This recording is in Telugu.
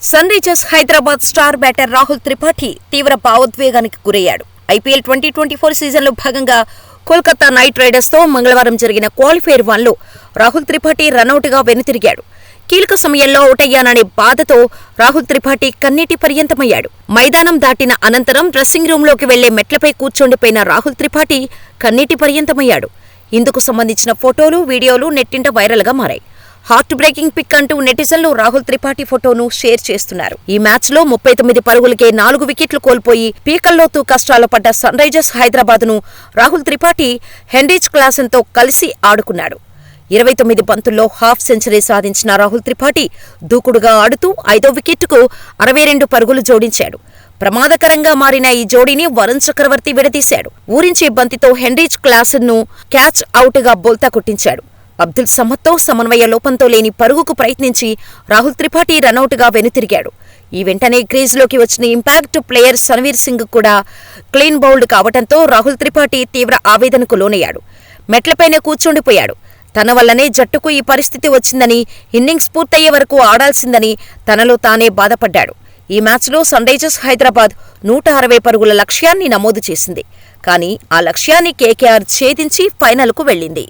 Sun Risers Hyderabad star batter Rahul Tripathi తీవ్ర భావోద్వేగానికి గురయ్యాడు. ఐపీఎల్ 2024 సీజన్లో భాగంగా కోల్కతా నైట్ రైడర్స్తో మంగళవారం జరిగిన క్వాలిఫైర్ 1లో రాహుల్ త్రిపాఠి రనౌట్గా వెనుతిరిగాడు. కీలక సమయంలో అవుటయ్యాననే బాధతో రాహుల్ త్రిపాఠి కన్నీటి పర్యంతమయ్యాడు. మైదానం దాటిన అనంతరం డ్రెస్సింగ్ రూంలోకి వెళ్లే మెట్లపై కూర్చొండిపోయిన రాహుల్ త్రిపాఠి కన్నీటి పర్యంతమయ్యాడు. ఇందుకు సంబంధించిన ఫోటోలు, వీడియోలు నెట్టింట వైరల్గా మారాయి. హార్ట్ బ్రేకింగ్ పిక్ అంటూ నెటిజన్లు రాహుల్ త్రిపాఠి ఫోటోను షేర్ చేస్తున్నారు. ఈ మ్యాచ్లో 39 పరుగులకే 4 వికెట్లు కోల్పోయి పీకల్లోతూ కష్టాలు పడ్డ సన్ రైజర్స్ హైదరాబాద్ను రాహుల్ త్రిపాఠి హెన్రిచ్ క్లాసెన్తో కలిసి ఆడుకున్నాడు. 29 బంతుల్లో హాఫ్ సెంచరీ సాధించిన రాహుల్ త్రిపాఠి దూకుడుగా ఆడుతూ 5వ వికెట్కు 62 పరుగులు జోడించాడు. ప్రమాదకరంగా మారిన ఈ జోడీని వరుణ్ చక్రవర్తి విడదీశాడు. ఊరించే బంతితో హెన్రిచ్ క్లాసెన్ను క్యాచ్ అవుట్గా బోల్తా కొట్టించాడు. అబ్దుల్ సమద్తో సమన్వయ లోపంతో లేని పరుగుకు ప్రయత్నించి రాహుల్ త్రిపాఠి రనౌట్గా వెనుతిరిగాడు. ఈ వెంటనే క్రీజ్లోకి వచ్చిన ఇంపాక్ట్ ప్లేయర్ సన్వీర్ సింగ్ కూడా క్లీన్ బౌల్డ్ కావడంతో రాహుల్ త్రిపాఠి తీవ్ర ఆవేదనకు లోనయ్యాడు. మెట్లపైనే కూర్చుండిపోయాడు. తన వల్లనే జట్టుకు ఈ పరిస్థితి వచ్చిందని, ఇన్నింగ్స్ పూర్తయ్యే వరకు ఆడాల్సిందని తనలో తానే బాధపడ్డాడు. ఈ మ్యాచ్లో సన్ రైజర్స్ హైదరాబాద్ 160 పరుగుల లక్ష్యాన్ని నమోదు చేసింది. కానీ ఆ లక్ష్యాన్ని కేకేఆర్ ఛేదించి ఫైనల్కు వెళ్లింది.